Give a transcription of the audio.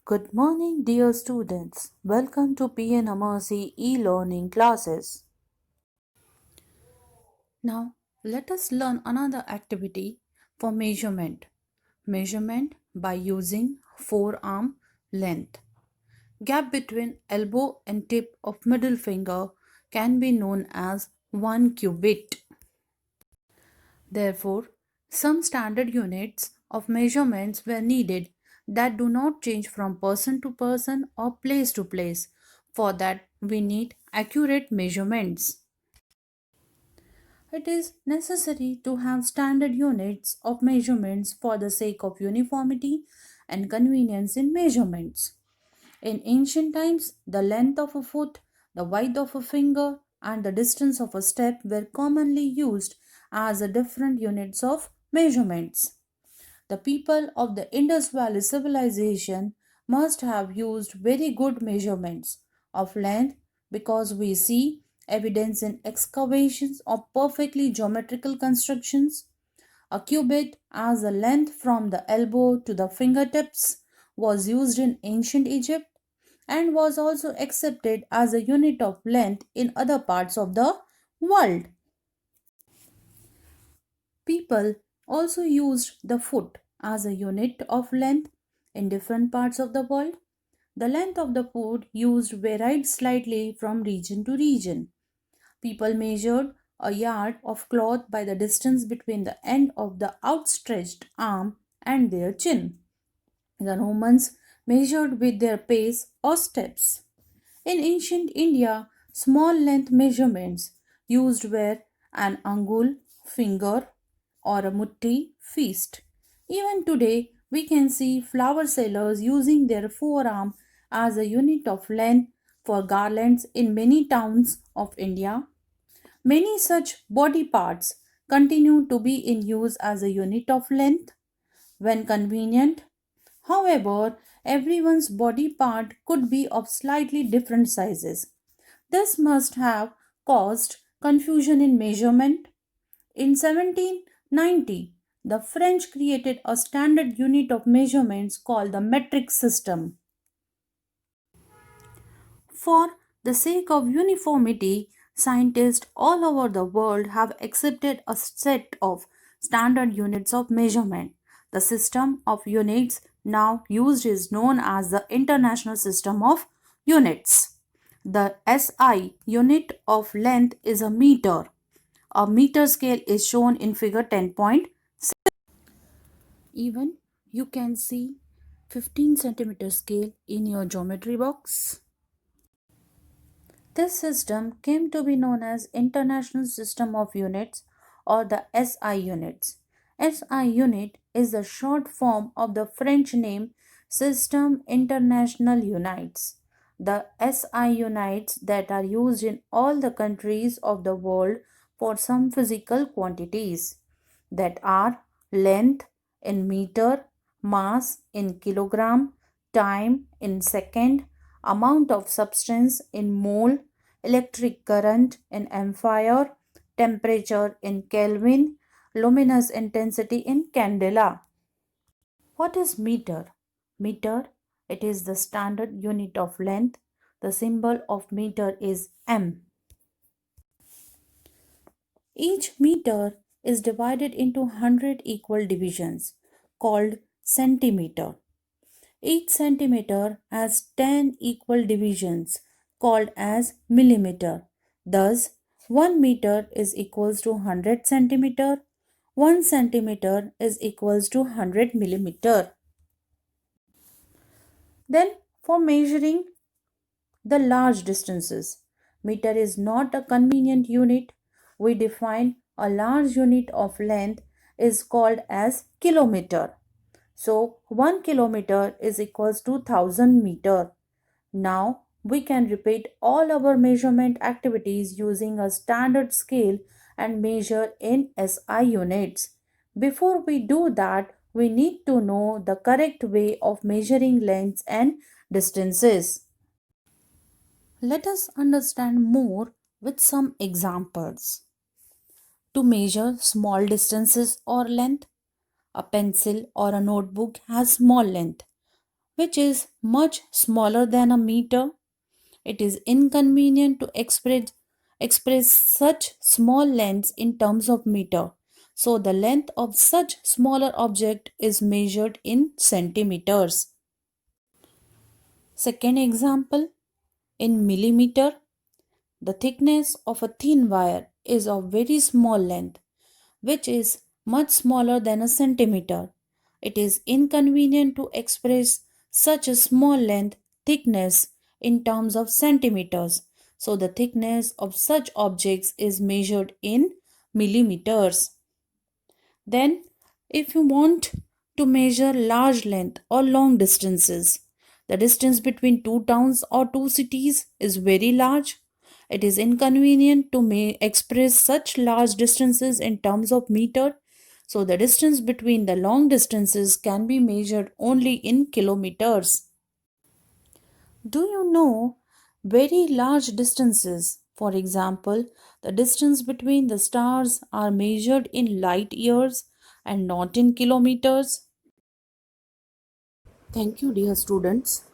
Good morning, dear students. Welcome to P.N.AMERSEY e-learning classes. Now, let us learn another activity for measurement. Measurement by using forearm length. Gap between elbow and tip of middle finger can be known as 1 cubit. Therefore, some standard units of measurements were needed that do not change from person to person or place to place. For that, we need accurate measurements. It is necessary to have standard units of measurements for the sake of uniformity and convenience in measurements. In ancient times, the length of a foot, the width of a finger, and the distance of a step were commonly used as the different units of measurements. The people of the Indus Valley civilization must have used very good measurements of length because we see evidence in excavations of perfectly geometrical constructions. A cubit, as the length from the elbow to the fingertips, was used in ancient Egypt and was also accepted as a unit of length in other parts of the world. People also used the foot as a unit of length in different parts of the world. The length of the foot used varied slightly from region to region. People measured a yard of cloth by the distance between the end of the outstretched arm and their chin. The Romans measured with their pace or steps. In ancient India, small length measurements used were an angul, finger, or a mutti, fist. Even today, we can see flower sellers using their forearm as a unit of length for garlands in many towns of India. Many such body parts continue to be in use as a unit of length when convenient. However, everyone's body part could be of slightly different sizes. This must have caused confusion in measurement. In 1790, the French created a standard unit of measurements called the metric system. For the sake of uniformity, scientists all over the world have accepted a set of standard units of measurement. The system of units now used is known as the International System of Units. The SI unit of length is a meter. A meter scale is shown in figure 10.6. Even you can see 15 centimeter scale in your geometry box. This system came to be known as International System of Units or the SI units. SI unit is the short form of the French name System International Unites. The SI units that are used in all the countries of the world for some physical quantities that are length in meter, mass in kilogram, time in second, amount of substance in mole, electric current in ampere, temperature in Kelvin, luminous intensity in candela. What is meter? Meter, it is the standard unit of length. The symbol of meter is M. Each meter is divided into 100 equal divisions called centimeter. Each centimeter has 10 equal divisions called as millimeter. Thus, 1 meter is equals to 100 centimeter. 1 centimeter is equals to 100 millimeter. Then, for measuring the large distances, meter is not a convenient unit. We define a large unit of length is called as kilometer. So 1 kilometer is equals to 1000 meter. Now we can repeat all our measurement activities using a standard scale and measure in SI units. Before we do that, we need to know the correct way of measuring lengths and distances. Let us understand more with some examples. To measure small distances or length, a pencil or a notebook has small length. which is much smaller than a meter. It is inconvenient to express such small lengths in terms of meter. So the length of such smaller object is measured in centimeters. Second example, in millimeter, the thickness of a thin wire is of very small length, which is much smaller than a centimeter. It is inconvenient to express such a small length thickness in terms of centimeters. So the thickness of such objects is measured in millimeters. Then, if you want to measure large length or long distances, the distance between two towns or two cities is very large. It is inconvenient to express such large distances in terms of meter, so the distance between the long distances can be measured only in kilometers. Do you know very large distances? For example, the distance between the stars are measured in light years and not in kilometers. Thank you, dear students.